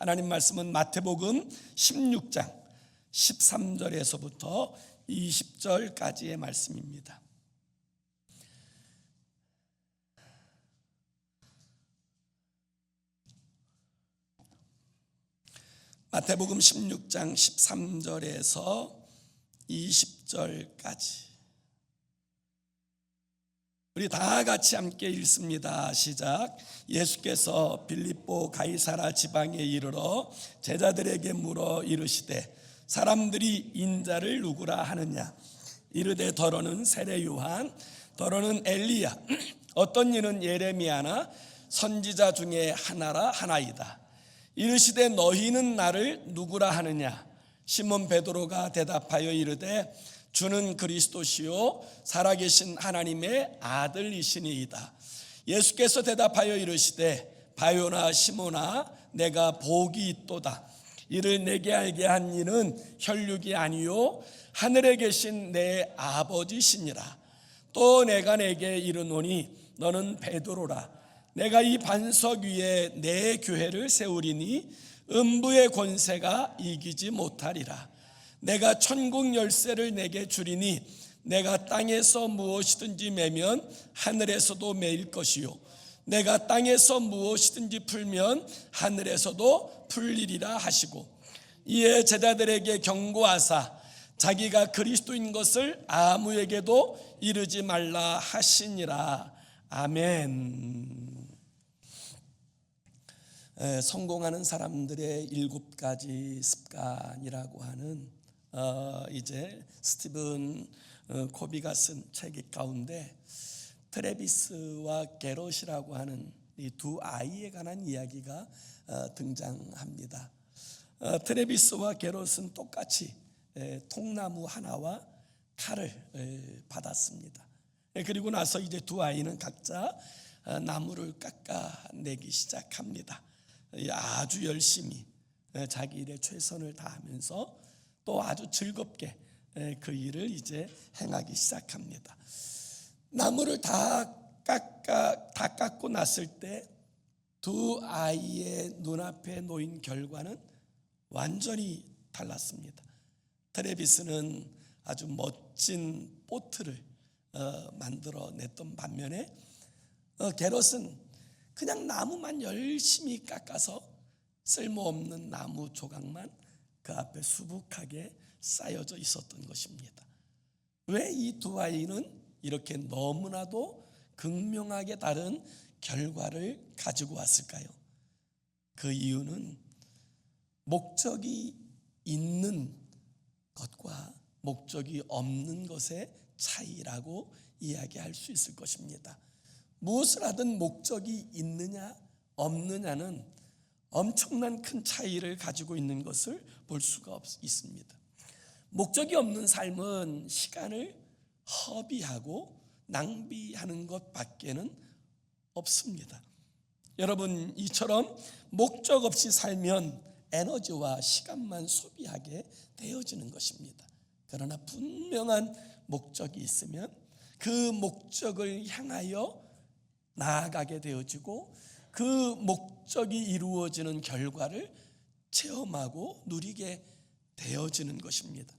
하나님 말씀은 마태복음 16장 13절에서부터 20절까지의 말씀입니다. 마태복음 16장 13절에서 20절까지 우리 다 같이 함께 읽습니다. 시작. 예수께서 빌립보 가이사라 지방에 이르러 제자들에게 물어 이르시되 사람들이 인자를 누구라 하느냐. 이르되 더러는 세례 요한, 더러는 엘리야, 어떤 이는 예레미야나 선지자 중에 하나라 하나이다. 이르시되 너희는 나를 누구라 하느냐. 시몬 베드로가 대답하여 이르되 주는 그리스도시요 살아계신 하나님의 아들이시니이다. 예수께서 대답하여 이르시되 바요나 시몬아 내가 복이 있도다. 이를 내게 알게 한 이는 혈육이 아니요 하늘에 계신 내 아버지시니라. 또 내가 내게 이르노니 너는 베드로라. 내가 이 반석 위에 내 교회를 세우리니 음부의 권세가 이기지 못하리라. 내가 천국 열쇠를 내게 주리니 내가 땅에서 무엇이든지 매면 하늘에서도 매일 것이요 내가 땅에서 무엇이든지 풀면 하늘에서도 풀리리라 하시고, 이에 제자들에게 경고하사 자기가 그리스도인 것을 아무에게도 이르지 말라 하시니라. 아멘. 성공하는 사람들의 7가지 습관이라고 하는 이제 스티븐 코비가 쓴 책 가운데 트래비스와 게롯이라고 하는 이 두 아이에 관한 이야기가 등장합니다. 트래비스와 게롯은 똑같이 통나무 하나와 칼을 받았습니다. 그리고 나서 이제 두 아이는 각자 나무를 깎아내기 시작합니다. 아주 열심히 자기 일에 최선을 다하면서 또 아주 즐겁게 그 일을 이제 행하기 시작합니다. 나무를 다 깎고 났을 때 두 아이의 눈앞에 놓인 결과는 완전히 달랐습니다. 트래비스는 아주 멋진 보트를 만들어냈던 반면에 게롯은 그냥 나무만 열심히 깎아서 쓸모없는 나무 조각만 그 앞에 수북하게 쌓여져 있었던 것입니다. 왜 이 두 아이는 이렇게 너무나도 극명하게 다른 결과를 가지고 왔을까요? 그 이유는 목적이 있는 것과 목적이 없는 것의 차이라고 이야기할 수 있을 것입니다. 무엇을 하든 목적이 있느냐 없느냐는 엄청난 큰 차이를 가지고 있는 것을 볼 수가 있습니다. 목적이 없는 삶은 시간을 허비하고 낭비하는 것밖에는 없습니다. 여러분, 이처럼 목적 없이 살면 에너지와 시간만 소비하게 되어지는 것입니다. 그러나 분명한 목적이 있으면 그 목적을 향하여 나아가게 되어지고 그 목적이 이루어지는 결과를 체험하고 누리게 되어지는 것입니다.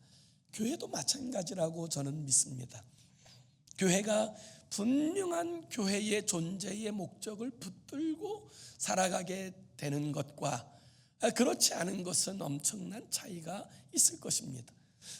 교회도 마찬가지라고 저는 믿습니다. 교회가 분명한 교회의 존재의 목적을 붙들고 살아가게 되는 것과 그렇지 않은 것은 엄청난 차이가 있을 것입니다.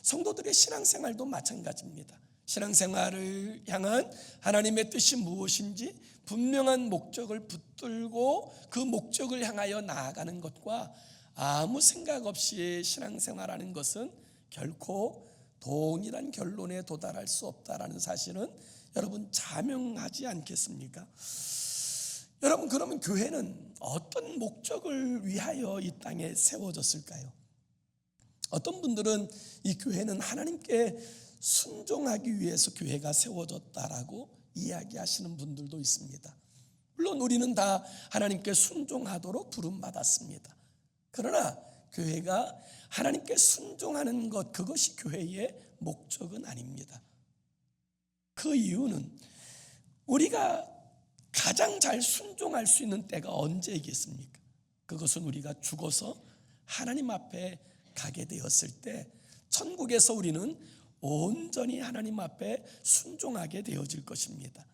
성도들의 신앙생활도 마찬가지입니다. 신앙생활을 향한 하나님의 뜻이 무엇인지 분명한 목적을 붙들고 그 목적을 향하여 나아가는 것과 아무 생각 없이 신앙생활하는 것은 결코 동일한 결론에 도달할 수 없다라는 사실은 여러분 자명하지 않겠습니까? 여러분, 그러면 교회는 어떤 목적을 위하여 이 땅에 세워졌을까요? 어떤 분들은 이 교회는 하나님께 순종하기 위해서 교회가 세워졌다라고 이야기하시는 분들도 있습니다. 물론 우리는 다 하나님께 순종하도록 부름받았습니다. 그러나 교회가 하나님께 순종하는 것, 그것이 교회의 목적은 아닙니다. 그 이유는 우리가 가장 잘 순종할 수 있는 때가 언제이겠습니까? 그것은 우리가 죽어서 하나님 앞에 가게 되었을 때 천국에서 우리는 온전히 하나님 앞에 순종하게 되어질 것입니다.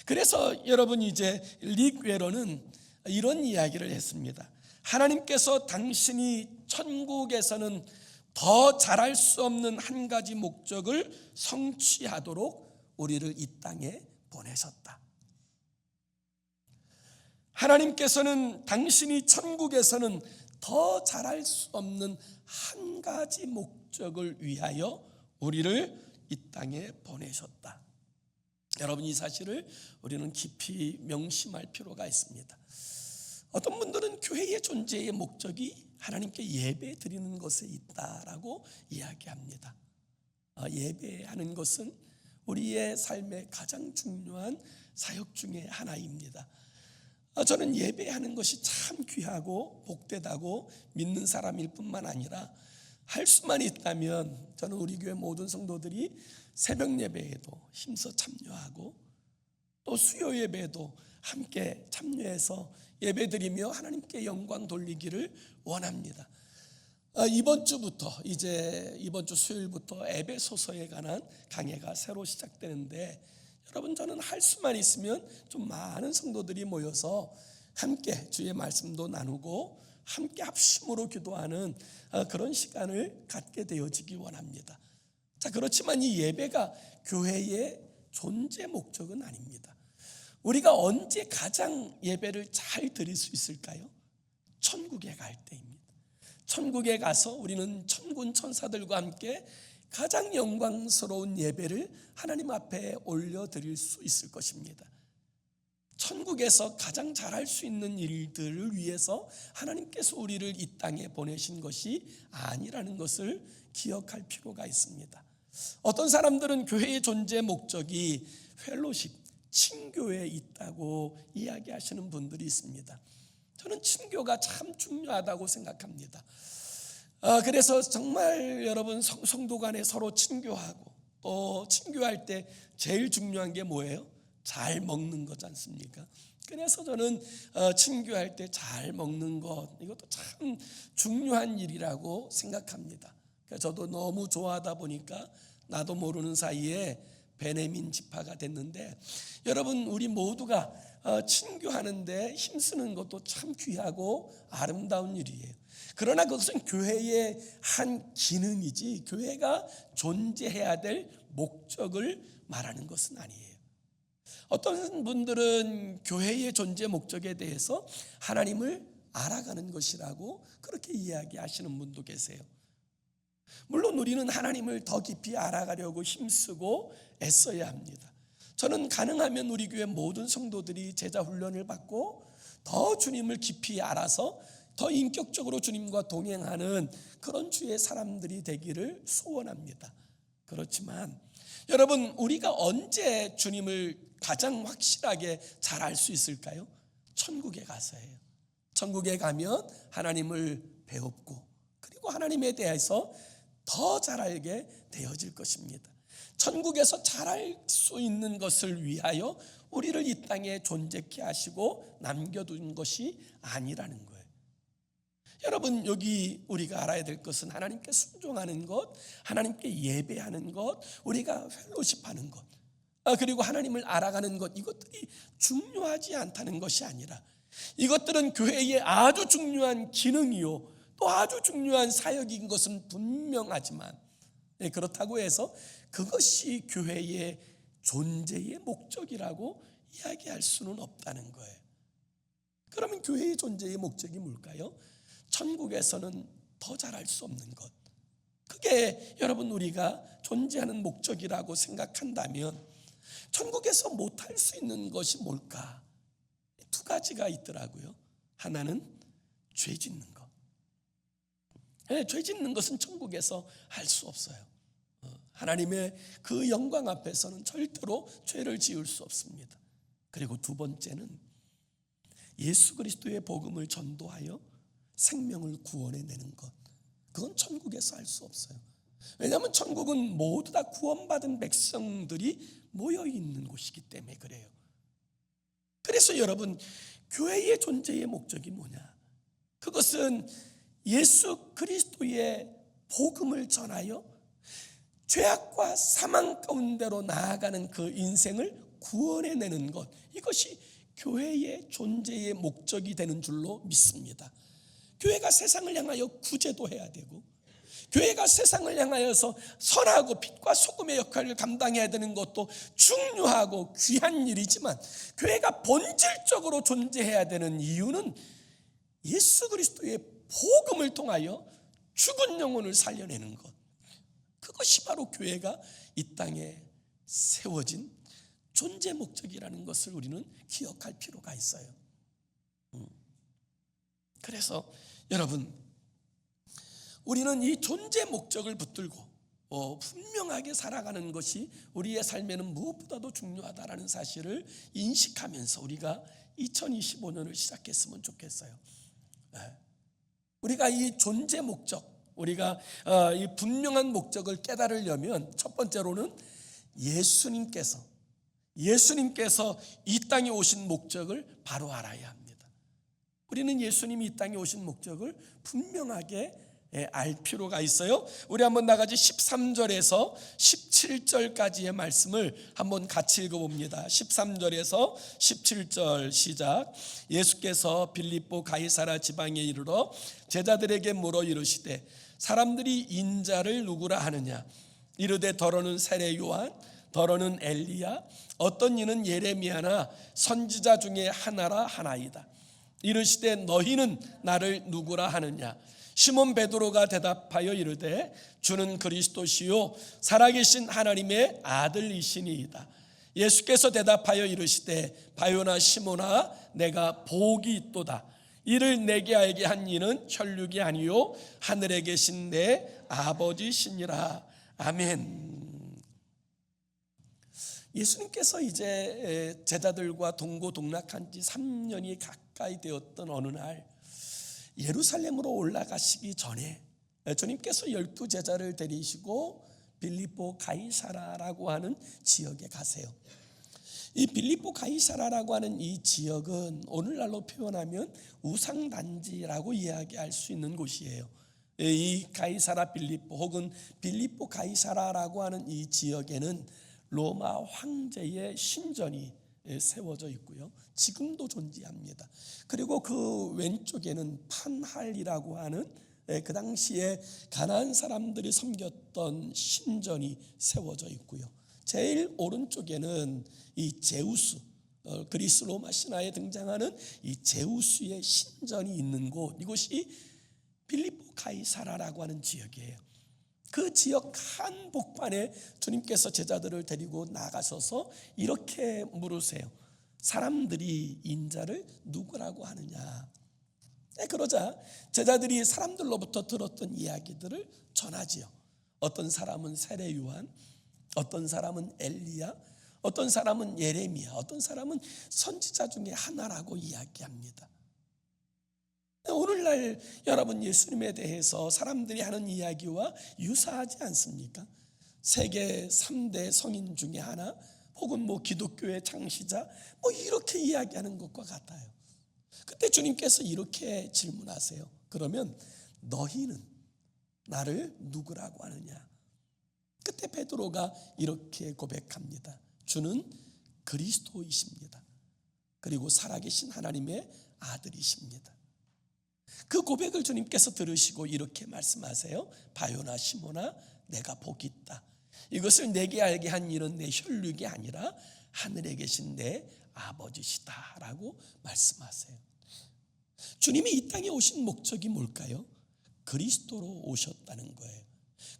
그래서 여러분, 이제 릭 웨러는 이런 이야기를 했습니다. 하나님께서 당신이 천국에서는 더 잘할 수 없는 한 가지 목적을 성취하도록 우리를 이 땅에 보내셨다. 하나님께서는 당신이 천국에서는 더 잘할 수 없는 한 가지 목적을 위하여 우리를 이 땅에 보내셨다. 여러분, 이 사실을 우리는 깊이 명심할 필요가 있습니다. 어떤 분들은 교회의 존재의 목적이 하나님께 예배 드리는 것에 있다라고 이야기합니다. 예배하는 것은 우리의 삶의 가장 중요한 사역 중에 하나입니다. 저는 예배하는 것이 참 귀하고 복되다고 믿는 사람일 뿐만 아니라, 할 수만 있다면 저는 우리 교회 모든 성도들이 새벽 예배에도 힘써 참여하고 또 수요 예배에도 함께 참여해서 예배드리며 하나님께 영광 돌리기를 원합니다. 이번 주부터, 이번 주 수요일부터 에베소서에 관한 강해가 새로 시작되는데, 여러분, 저는 할 수만 있으면 좀 많은 성도들이 모여서 함께 주의 말씀도 나누고 함께 합심으로 기도하는 그런 시간을 갖게 되어지기 원합니다. 자, 그렇지만 이 예배가 교회의 존재 목적은 아닙니다. 우리가 언제 가장 예배를 잘 드릴 수 있을까요? 천국에 갈 때입니다. 천국에 가서 우리는 천군 천사들과 함께 가장 영광스러운 예배를 하나님 앞에 올려드릴 수 있을 것입니다. 천국에서 가장 잘할 수 있는 일들을 위해서 하나님께서 우리를 이 땅에 보내신 것이 아니라는 것을 기억할 필요가 있습니다. 어떤 사람들은 교회의 존재 목적이 펠로십, 친교에 있다고 이야기하시는 분들이 있습니다. 저는 친교가 참 중요하다고 생각합니다. 그래서 정말 여러분, 성도 간에 서로 친교하고, 또 친교할 때 제일 중요한 게 뭐예요? 잘 먹는 거지 않습니까? 그래서 저는 친교할 때 잘 먹는 것, 이것도 참 중요한 일이라고 생각합니다. 저도 너무 좋아하다 보니까 나도 모르는 사이에 베네민 지파가 됐는데, 여러분, 우리 모두가 친교하는데 힘쓰는 것도 참 귀하고 아름다운 일이에요. 그러나 그것은 교회의 한 기능이지 교회가 존재해야 될 목적을 말하는 것은 아니에요. 어떤 분들은 교회의 존재 목적에 대해서 하나님을 알아가는 것이라고 그렇게 이야기하시는 분도 계세요. 물론 우리는 하나님을 더 깊이 알아가려고 힘쓰고 애써야 합니다. 저는 가능하면 우리 교회 모든 성도들이 제자 훈련을 받고 더 주님을 깊이 알아서 더 인격적으로 주님과 동행하는 그런 주의 사람들이 되기를 소원합니다. 그렇지만 여러분, 우리가 언제 주님을 가장 확실하게 잘 알 수 있을까요? 천국에 가서예요. 천국에 가면 하나님을 배웠고, 그리고 하나님에 대해서 더 잘 알게 되어질 것입니다. 천국에서 잘 알 수 있는 것을 위하여 우리를 이 땅에 존재케 하시고 남겨둔 것이 아니라는 거예요. 여러분, 여기 우리가 알아야 될 것은 하나님께 순종하는 것, 하나님께 예배하는 것, 우리가 펠로십하는 것, 그리고 하나님을 알아가는 것, 이것들이 중요하지 않다는 것이 아니라, 이것들은 교회의 아주 중요한 기능이요 또 아주 중요한 사역인 것은 분명하지만, 그렇다고 해서 그것이 교회의 존재의 목적이라고 이야기할 수는 없다는 거예요. 그러면 교회의 존재의 목적이 뭘까요? 천국에서는 더 잘할 수 없는 것, 그게 여러분 우리가 존재하는 목적이라고 생각한다면 천국에서 못할 수 있는 것이 뭘까? 두 가지가 있더라고요. 하나는 죄 짓는 것. 죄 짓는 것은 천국에서 할 수 없어요. 하나님의 그 영광 앞에서는 절대로 죄를 지을 수 없습니다. 그리고 두 번째는 예수 그리스도의 복음을 전도하여 생명을 구원해내는 것, 그건 천국에서 할 수 없어요. 왜냐하면 천국은 모두 다 구원받은 백성들이 모여있는 곳이기 때문에 그래요. 그래서 여러분, 교회의 존재의 목적이 뭐냐? 그것은 예수 그리스도의 복음을 전하여 죄악과 사망 가운데로 나아가는 그 인생을 구원해내는 것, 이것이 교회의 존재의 목적이 되는 줄로 믿습니다. 교회가 세상을 향하여 구제도 해야 되고, 교회가 세상을 향하여서 선하고 빛과 소금의 역할을 감당해야 되는 것도 중요하고 귀한 일이지만, 교회가 본질적으로 존재해야 되는 이유는 예수 그리스도의 복음을 통하여 죽은 영혼을 살려내는 것, 그것이 바로 교회가 이 땅에 세워진 존재 목적이라는 것을 우리는 기억할 필요가 있어요. 그래서 여러분, 우리는 이 존재 목적을 붙들고 분명하게 살아가는 것이 우리의 삶에는 무엇보다도 중요하다는 사실을 인식하면서 우리가 2025년을 시작했으면 좋겠어요. 우리가 이 존재 목적, 우리가 이 분명한 목적을 깨달으려면 첫 번째로는 예수님께서 이 땅에 오신 목적을 바로 알아야 합니다. 우리는 예수님이 이 땅에 오신 목적을 분명하게 알 필요가 있어요. 우리 한번 나가지 13절에서 17절까지의 말씀을 한번 같이 읽어봅니다. 13절에서 17절 시작. 예수께서 빌립보 가이사라 지방에 이르러 제자들에게 물어 이르시되 사람들이 인자를 누구라 하느냐? 이르되 더러는 세례 요한, 더러는 엘리야, 어떤 이는 예레미야나 선지자 중에 하나라 하나이다. 이르시되 너희는 나를 누구라 하느냐? 시몬 베드로가 대답하여 이르되 주는 그리스도시요 살아계신 하나님의 아들이시니이다. 예수께서 대답하여 이르시되 바요나 시몬아 내가 복이 있도다. 이를 내게 알게 한 이는 혈육이 아니요 하늘에 계신 내 아버지시니라. 아멘. 예수님께서 이제 제자들과 동고동락한 지 3년이 가까이 되었던 어느 날 예루살렘으로 올라가시기 전에 주님께서 12제자를 데리시고 빌립보 가이사라라고 하는 지역에 가세요. 이 빌립보 가이사라라고 하는 이 지역은 오늘날로 표현하면 우상단지라고 이야기할 수 있는 곳이에요. 이 가이사라 빌립보 혹은 빌립보 가이사라라고 하는 이 지역에는 로마 황제의 신전이 세워져 있고요, 지금도 존재합니다. 그리고 그 왼쪽에는 판할이라고 하는 그 당시에 가나안 사람들이 섬겼던 신전이 세워져 있고요, 제일 오른쪽에는 이 제우스, 그리스 로마 신화에 등장하는 이 제우스의 신전이 있는 곳, 이곳이 빌립보 가이사라라고 하는 지역이에요. 그 지역 한복판에 주님께서 제자들을 데리고 나가셔서 이렇게 물으세요. 사람들이 인자를 누구라고 하느냐? 그러자 제자들이 사람들로부터 들었던 이야기들을 전하지요. 어떤 사람은 세례 요한, 어떤 사람은 엘리야, 어떤 사람은 예레미야, 어떤 사람은 선지자 중에 하나라고 이야기합니다. 오늘날 여러분 예수님에 대해서 사람들이 하는 이야기와 유사하지 않습니까? 세계 3대 성인 중에 하나, 혹은 기독교의 창시자, 이렇게 이야기하는 것과 같아요. 그때 주님께서 이렇게 질문하세요. 그러면 너희는 나를 누구라고 하느냐? 그때 베드로가 이렇게 고백합니다. 주는 그리스도이십니다. 그리고 살아계신 하나님의 아들이십니다. 그 고백을 주님께서 들으시고 이렇게 말씀하세요. 바요나 시몬아 내가 복이 있다. 이것을 내게 알게 한 일은 내 혈육이 아니라 하늘에 계신 내 아버지시다 라고 말씀하세요. 주님이 이 땅에 오신 목적이 뭘까요? 그리스도로 오셨다는 거예요.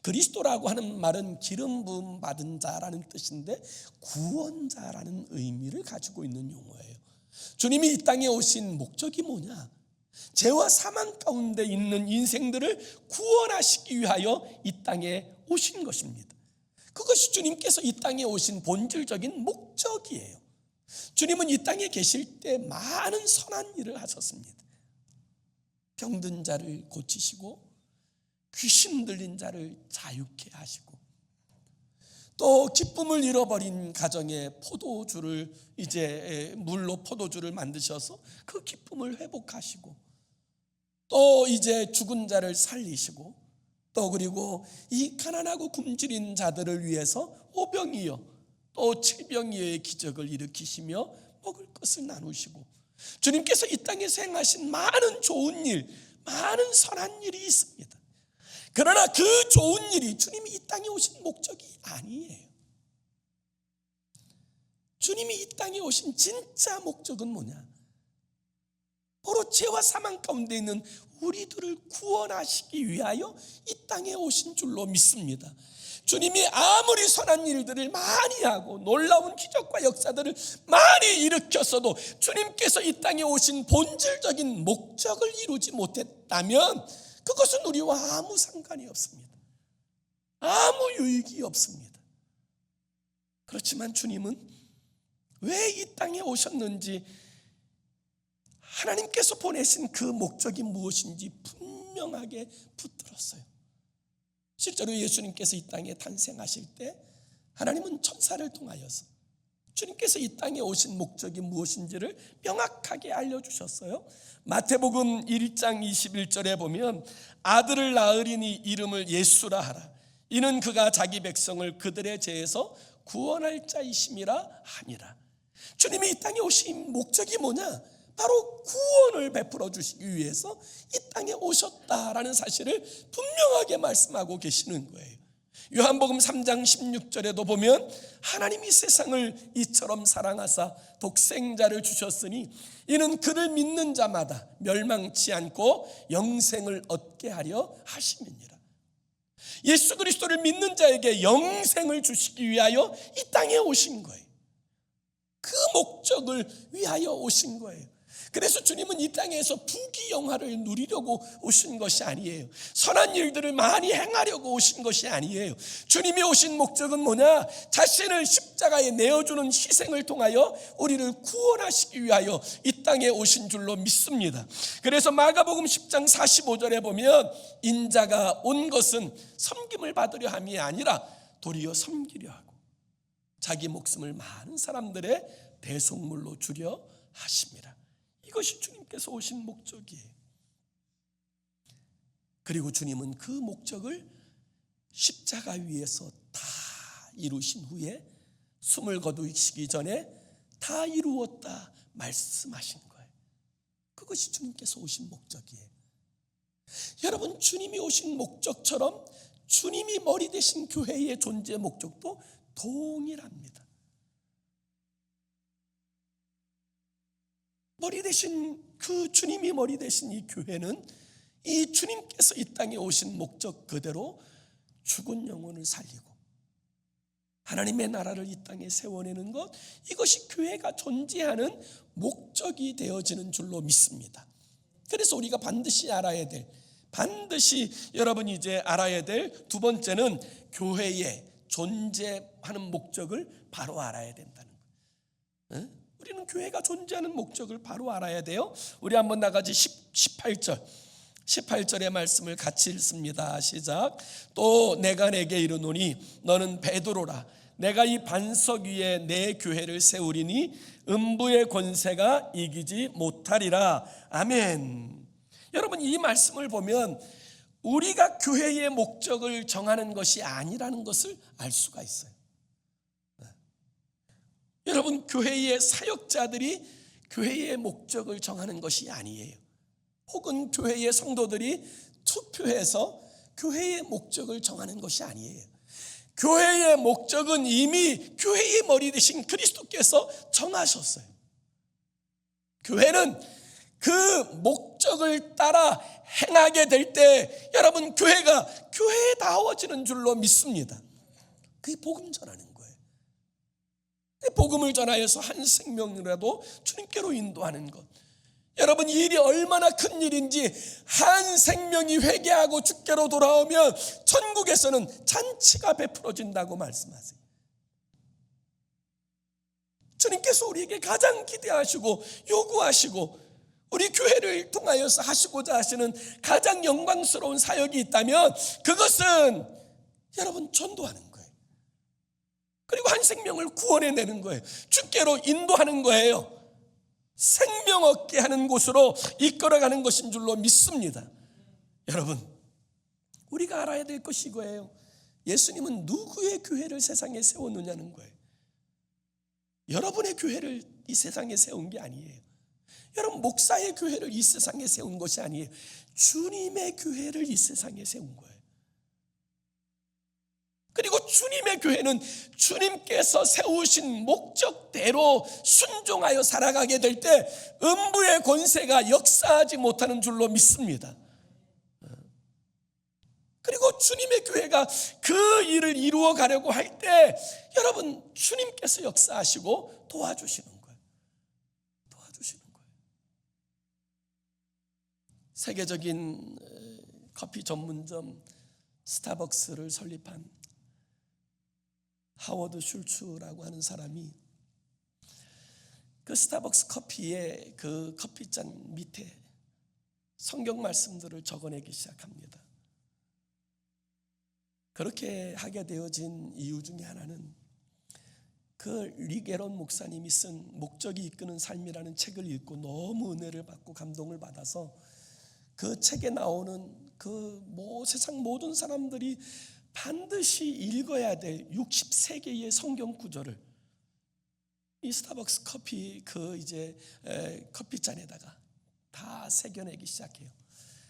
그리스도라고 하는 말은 기름 부음 받은 자라는 뜻인데 구원자라는 의미를 가지고 있는 용어예요. 주님이 이 땅에 오신 목적이 뭐냐? 죄와 사망 가운데 있는 인생들을 구원하시기 위하여 이 땅에 오신 것입니다. 그것이 주님께서 이 땅에 오신 본질적인 목적이에요. 주님은 이 땅에 계실 때 많은 선한 일을 하셨습니다. 병든 자를 고치시고 귀신 들린 자를 자유케 하시고, 또 기쁨을 잃어버린 가정에 포도주를 이제 물로 포도주를 만드셔서 그 기쁨을 회복하시고, 또 이제 죽은 자를 살리시고, 또 그리고 이 가난하고 굶주린 자들을 위해서 오병이어 또 칠병이어의 기적을 일으키시며 먹을 것을 나누시고, 주님께서 이 땅에서 행하신 많은 좋은 일, 많은 선한 일이 있습니다. 그러나 그 좋은 일이 주님이 이 땅에 오신 목적이 아니에요. 주님이 이 땅에 오신 진짜 목적은 뭐냐? 바로 죄와 사망 가운데 있는 우리들을 구원하시기 위하여 이 땅에 오신 줄로 믿습니다. 주님이 아무리 선한 일들을 많이 하고 놀라운 기적과 역사들을 많이 일으켰어도 주님께서 이 땅에 오신 본질적인 목적을 이루지 못했다면 그것은 우리와 아무 상관이 없습니다. 아무 유익이 없습니다. 그렇지만 주님은 왜 이 땅에 오셨는지, 하나님께서 보내신 그 목적이 무엇인지 분명하게 붙들었어요. 실제로 예수님께서 이 땅에 탄생하실 때 하나님은 천사를 통하여서 주님께서 이 땅에 오신 목적이 무엇인지를 명확하게 알려주셨어요. 마태복음 1장 21절에 보면 아들을 낳으리니 이름을 예수라 하라. 이는 그가 자기 백성을 그들의 죄에서 구원할 자이심이라 하니라. 주님이 이 땅에 오신 목적이 뭐냐? 바로 구원을 베풀어 주시기 위해서 이 땅에 오셨다라는 사실을 분명하게 말씀하고 계시는 거예요. 요한복음 3장 16절에도 보면 하나님이 세상을 이처럼 사랑하사 독생자를 주셨으니 이는 그를 믿는 자마다 멸망치 않고 영생을 얻게 하려 하심이니라. 예수 그리스도를 믿는 자에게 영생을 주시기 위하여 이 땅에 오신 거예요. 그 목적을 위하여 오신 거예요. 그래서 주님은 이 땅에서 부귀영화를 누리려고 오신 것이 아니에요. 선한 일들을 많이 행하려고 오신 것이 아니에요. 주님이 오신 목적은 뭐냐? 자신을 십자가에 내어주는 희생을 통하여 우리를 구원하시기 위하여 이 땅에 오신 줄로 믿습니다. 그래서 마가복음 10장 45절에 보면 인자가 온 것은 섬김을 받으려 함이 아니라 도리어 섬기려 하고 자기 목숨을 많은 사람들의 대속물로 주려 하십니다. 이것이 주님께서 오신 목적이에요. 그리고 주님은 그 목적을 십자가 위에서 다 이루신 후에 숨을 거두시기 전에 다 이루었다 말씀하신 거예요. 그것이 주님께서 오신 목적이에요. 여러분, 주님이 오신 목적처럼 주님이 머리 되신 교회의 존재 목적도 동일합니다. 머리 대신 그 주님이 머리 대신 이 교회는 이 주님께서 이 땅에 오신 목적 그대로 죽은 영혼을 살리고 하나님의 나라를 이 땅에 세워내는 것, 이것이 교회가 존재하는 목적이 되어지는 줄로 믿습니다. 그래서 우리가 반드시 알아야 될, 반드시 여러분이 이제 알아야 될 두 번째는 교회의 존재하는 목적을 바로 알아야 된다는 거예요. 우리는 교회가 존재하는 목적을 바로 알아야 돼요. 우리 한번 나가지 18절의 말씀을 같이 읽습니다. 시작. 또 내가 내게 이르노니 너는 베드로라. 내가 이 반석 위에 내 교회를 세우리니 음부의 권세가 이기지 못하리라. 아멘. 여러분, 이 말씀을 보면 우리가 교회의 목적을 정하는 것이 아니라는 것을 알 수가 있어요. 여러분, 교회의 사역자들이 교회의 목적을 정하는 것이 아니에요. 혹은 교회의 성도들이 투표해서 교회의 목적을 정하는 것이 아니에요. 교회의 목적은 이미 교회의 머리 되신 그리스도께서 정하셨어요. 교회는 그 목적을 따라 행하게 될 때 여러분, 교회가 교회다워지는 줄로 믿습니다. 그게 복음 전하는 거예요. 복음을 전하여서 한 생명이라도 주님께로 인도하는 것. 여러분, 이 일이 얼마나 큰 일인지, 한 생명이 회개하고 주께로 돌아오면 천국에서는 잔치가 베풀어진다고 말씀하세요. 주님께서 우리에게 가장 기대하시고 요구하시고 우리 교회를 통하여서 하시고자 하시는 가장 영광스러운 사역이 있다면 그것은 여러분, 전도하는 거예요. 그리고 한 생명을 구원해내는 거예요. 주께로 인도하는 거예요. 생명 얻게 하는 곳으로 이끌어가는 것인 줄로 믿습니다. 여러분, 우리가 알아야 될 것이 이거예요. 예수님은 누구의 교회를 세상에 세웠느냐는 거예요. 여러분의 교회를 이 세상에 세운 게 아니에요. 여러분, 목사의 교회를 이 세상에 세운 것이 아니에요. 주님의 교회를 이 세상에 세운 거예요. 그리고 주님의 교회는 주님께서 세우신 목적대로 순종하여 살아가게 될 때 음부의 권세가 역사하지 못하는 줄로 믿습니다. 그리고 주님의 교회가 그 일을 이루어 가려고 할 때 여러분, 주님께서 역사하시고 도와주시는 거예요. 도와주시는 거예요. 세계적인 커피 전문점 스타벅스를 설립한 하워드 슐츠라고 하는 사람이 그 스타벅스 커피의 그 커피잔 밑에 성경 말씀들을 적어내기 시작합니다. 그렇게 하게 되어진 이유 중에 하나는 그 리게론 목사님이 쓴 목적이 이끄는 삶이라는 책을 읽고 너무 은혜를 받고 감동을 받아서 그 책에 나오는 그 세상 모든 사람들이 반드시 읽어야 될 63개의 성경 구절을 이 스타벅스 커피 커피잔에다가 다 새겨내기 시작해요.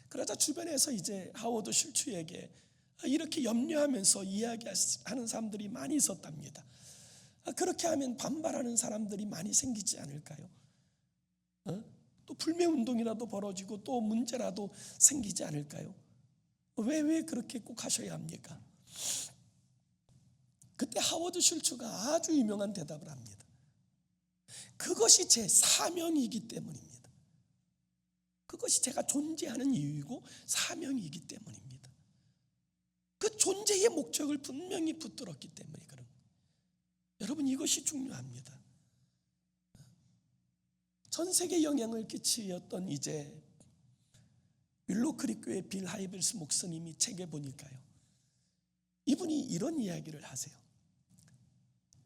그러자 주변에서 이제 하워드 슐츠에게 이렇게 염려하면서 이야기하는 사람들이 많이 있었답니다. 그렇게 하면 반발하는 사람들이 많이 생기지 않을까요? 또 불매운동이라도 벌어지고 또 문제라도 생기지 않을까요? 왜 그렇게 꼭 하셔야 합니까? 그때 하워드 슐츠가 아주 유명한 대답을 합니다. 그것이 제 사명이기 때문입니다. 그것이 제가 존재하는 이유이고 사명이기 때문입니다. 그 존재의 목적을 분명히 붙들었기 때문에 그런 거예요. 여러분, 이것이 중요합니다. 전 세계에 영향을 끼치었던 이제 윌로크릭 교회 빌 하이블스 목사님이 책에 보니까요, 이분이 이런 이야기를 하세요.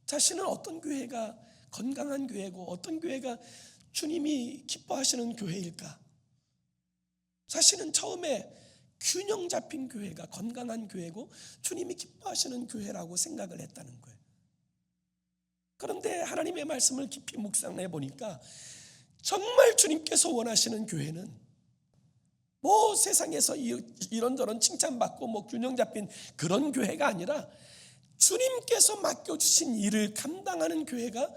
자신은 어떤 교회가 건강한 교회고 어떤 교회가 주님이 기뻐하시는 교회일까? 자신은 처음에 균형 잡힌 교회가 건강한 교회고 주님이 기뻐하시는 교회라고 생각을 했다는 거예요. 그런데 하나님의 말씀을 깊이 묵상해 보니까 정말 주님께서 원하시는 교회는 세상에서 이런저런 칭찬받고 균형 잡힌 그런 교회가 아니라 주님께서 맡겨주신 일을 감당하는 교회가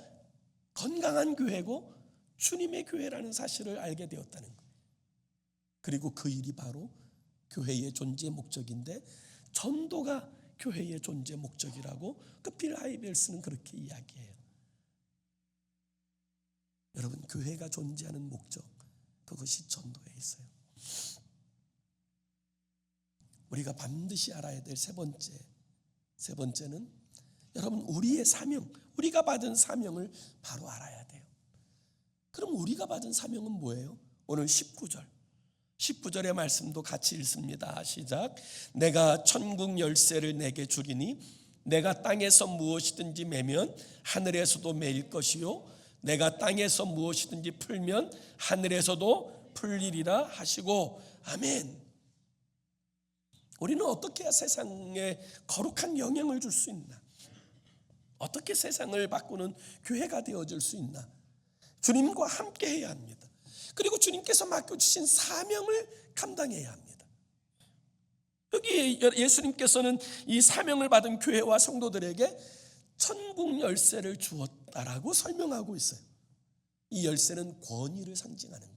건강한 교회고 주님의 교회라는 사실을 알게 되었다는 거예요. 그리고 그 일이 바로 교회의 존재 목적인데 전도가 교회의 존재 목적이라고 그 빌 하이벨스는 그렇게 이야기해요. 여러분, 교회가 존재하는 목적, 그것이 전도에 있어요. 우리가 반드시 알아야 될 세 번째는 여러분, 우리의 사명, 우리가 받은 사명을 바로 알아야 돼요. 그럼 우리가 받은 사명은 뭐예요? 오늘 19절의 말씀도 같이 읽습니다. 시작. 내가 천국 열쇠를 내게 주리니 내가 땅에서 무엇이든지 매면 하늘에서도 매일 것이요 내가 땅에서 무엇이든지 풀면 하늘에서도 풀리리라 하시고. 아멘. 우리는 어떻게 해야 세상에 거룩한 영향을 줄 수 있나? 어떻게 세상을 바꾸는 교회가 되어줄 수 있나? 주님과 함께 해야 합니다. 그리고 주님께서 맡겨주신 사명을 감당해야 합니다. 여기 예수님께서는 이 사명을 받은 교회와 성도들에게 천국 열쇠를 주었다라고 설명하고 있어요. 이 열쇠는 권위를 상징하는 거예요.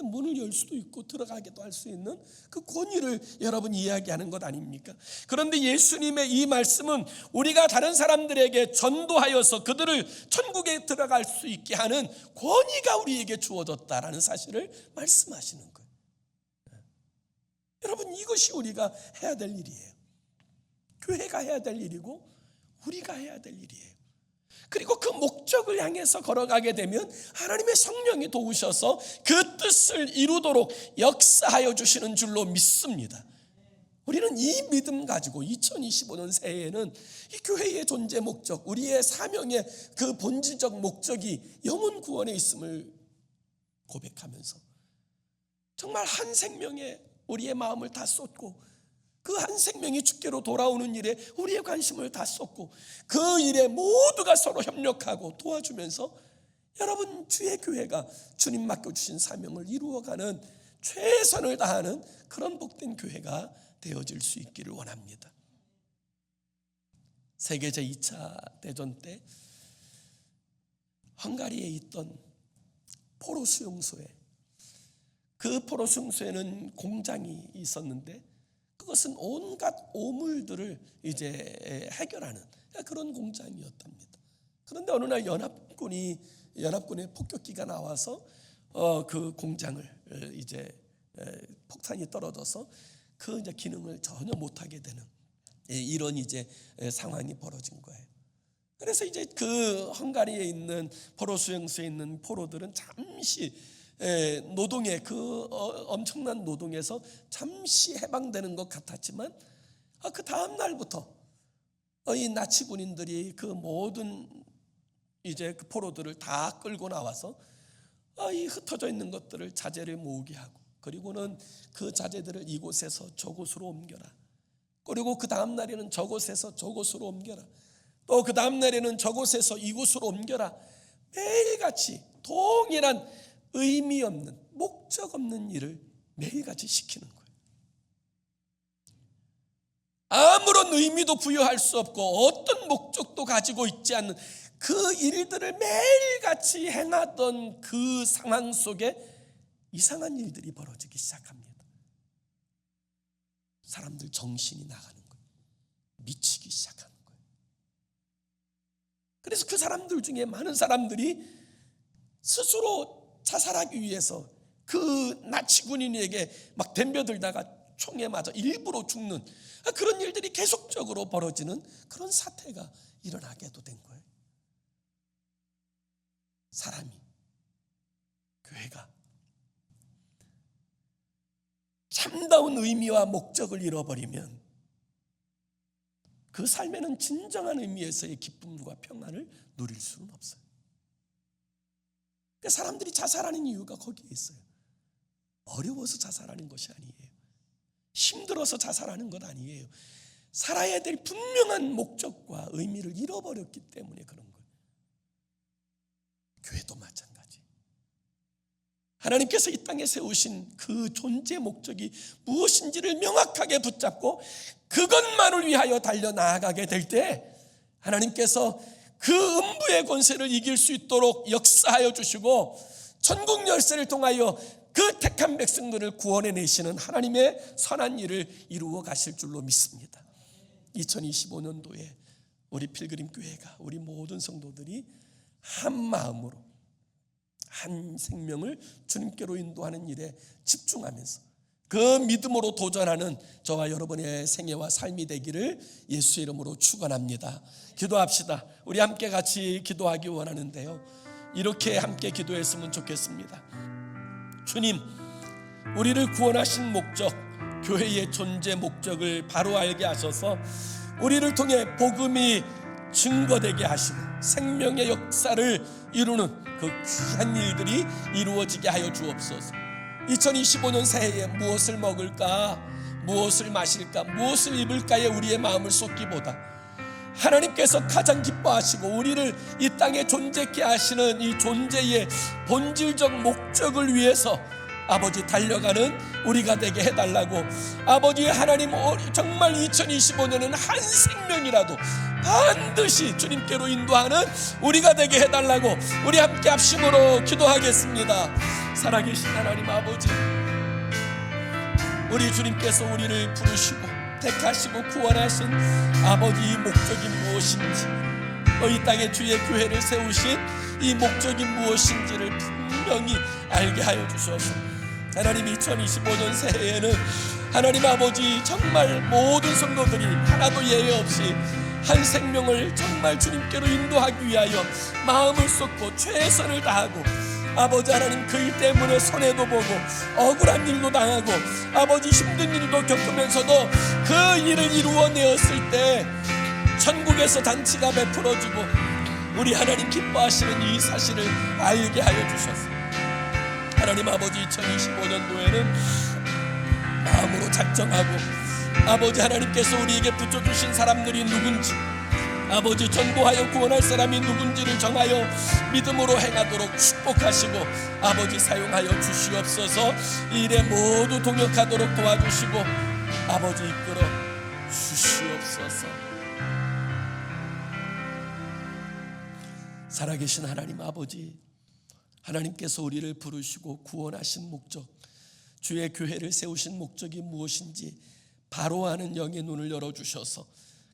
문을 열 수도 있고 들어가기도 할 수 있는 그 권위를 여러분 이야기하는 것 아닙니까? 그런데 예수님의 이 말씀은 우리가 다른 사람들에게 전도하여서 그들을 천국에 들어갈 수 있게 하는 권위가 우리에게 주어졌다라는 사실을 말씀하시는 거예요. 여러분, 이것이 우리가 해야 될 일이에요. 교회가 해야 될 일이고 우리가 해야 될 일이에요. 그리고 그 목적을 향해서 걸어가게 되면 하나님의 성령이 도우셔서 그 뜻을 이루도록 역사하여 주시는 줄로 믿습니다. 우리는 이 믿음 가지고 2025년 새해에는 이 교회의 존재 목적, 우리의 사명의 그 본질적 목적이 영혼 구원에 있음을 고백하면서 정말 한 생명에 우리의 마음을 다 쏟고 그 한 생명이 주께로 돌아오는 일에 우리의 관심을 다 쏟고 그 일에 모두가 서로 협력하고 도와주면서 여러분 주의 교회가 주님 맡겨주신 사명을 이루어가는 최선을 다하는 그런 복된 교회가 되어질 수 있기를 원합니다. 세계 제2차 대전 때 헝가리에 있던 포로 수용소에, 그 포로 수용소에는 공장이 있었는데 그것은 온갖 오물들을 이제 해결하는 그런 공장이었답니다. 그런데 어느 날 연합군의 폭격기가 나와서 그 공장을 이제 폭탄이 떨어져서 그 이제 기능을 전혀 못하게 되는 이런 이제 상황이 벌어진 거예요. 그래서 이제 그 헝가리에 있는 포로 수용소에 있는 포로들은 잠시 노동의 그 엄청난 노동에서 잠시 해방되는 것 같았지만 그 다음 날부터 이 나치 군인들이 그 모든 이제 그 포로들을 다 끌고 나와서 이 흩어져 있는 것들을 자재를 모으게 하고, 그리고는 그 자재들을 이곳에서 저곳으로 옮겨라, 그리고 그 다음 날에는 저곳에서 저곳으로 옮겨라, 또 그 다음 날에는 저곳에서 이곳으로 옮겨라, 매일같이 동일한 의미 없는 목적 없는 일을 매일같이 시키는 거예요. 아무런 의미도 부여할 수 없고 어떤 목적도 가지고 있지 않는 그 일들을 매일같이 행하던 그 상황 속에 이상한 일들이 벌어지기 시작합니다. 사람들 정신이 나가는 거예요. 미치기 시작하는 거예요. 그래서 그 사람들 중에 많은 사람들이 스스로 자살하기 위해서 그 나치 군인에게 막 덤벼들다가 총에 맞아 일부러 죽는 그런 일들이 계속적으로 벌어지는 그런 사태가 일어나게도 된 거예요. 사람이, 교회가 참다운 의미와 목적을 잃어버리면 그 삶에는 진정한 의미에서의 기쁨과 평안을 누릴 수는 없어요. 그러니까 사람들이 자살하는 이유가 거기에 있어요. 어려워서 자살하는 것이 아니에요. 힘들어서 자살하는 것 아니에요. 살아야 될 분명한 목적과 의미를 잃어버렸기 때문에 그런 거예요. 교회도 마찬가지. 하나님께서 이 땅에 세우신 그 존재 목적이 무엇인지를 명확하게 붙잡고 그것만을 위하여 달려나가게 될 때 하나님께서 그 음부의 권세를 이길 수 있도록 역사하여 주시고 천국 열쇠를 통하여 그 택한 백성들을 구원해 내시는 하나님의 선한 일을 이루어 가실 줄로 믿습니다. 2025년도에 우리 필그림 교회가, 우리 모든 성도들이 한 마음으로 한 생명을 주님께로 인도하는 일에 집중하면서 그 믿음으로 도전하는 저와 여러분의 생애와 삶이 되기를 예수의 이름으로 축원합니다. 기도합시다. 우리 함께 같이 기도하기 원하는데요, 이렇게 함께 기도했으면 좋겠습니다. 주님, 우리를 구원하신 목적, 교회의 존재 목적을 바로 알게 하셔서 우리를 통해 복음이 증거되게 하시고 생명의 역사를 이루는 그 귀한 일들이 이루어지게 하여 주옵소서. 2025년 새해에 무엇을 먹을까, 무엇을 마실까, 무엇을 입을까에 우리의 마음을 쏟기보다 하나님께서 가장 기뻐하시고 우리를 이 땅에 존재케 하시는 이 존재의 본질적 목적을 위해서 아버지 달려가는 우리가 되게 해달라고, 아버지 하나님, 정말 2025년은 한 생명이라도 반드시 주님께로 인도하는 우리가 되게 해달라고 우리 함께 합심으로 기도하겠습니다. 살아계신 하나님 아버지, 우리 주님께서 우리를 부르시고 택하시고 구원하신 아버지의 목적이 무엇인지, 이 땅에 주의 교회를 세우신 이 목적이 무엇인지를 분명히 알게 하여 주셔서 하나님 2025년 새해에는 하나님 아버지 정말 모든 성도들이 하나도 예외 없이 한 생명을 정말 주님께로 인도하기 위하여 마음을 쏟고 최선을 다하고, 아버지 하나님 그 일 때문에 손해도 보고 억울한 일도 당하고 아버지 힘든 일도 겪으면서도 그 일을 이루어내었을 때 천국에서 잔치가 베풀어지고 우리 하나님 기뻐하시는 이 사실을 알게 하여 주셔서 하나님 아버지 2025년도에는 마음으로 작정하고 아버지 하나님께서 우리에게 붙여주신 사람들이 누군지 아버지 전도하여 구원할 사람이 누군지를 정하여 믿음으로 행하도록 축복하시고 아버지 사용하여 주시옵소서. 이 일에 모두 동역하도록 도와주시고 아버지 이끌어 주시옵소서. 살아계신 하나님 아버지, 하나님께서 우리를 부르시고 구원하신 목적, 주의 교회를 세우신 목적이 무엇인지 바로 아는 영의 눈을 열어주셔서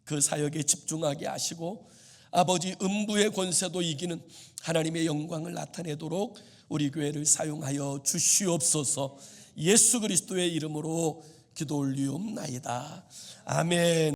그 사역에 집중하게 하시고 아버지 음부의 권세도 이기는 하나님의 영광을 나타내도록 우리 교회를 사용하여 주시옵소서. 예수 그리스도의 이름으로 기도 올리옵나이다. 아멘.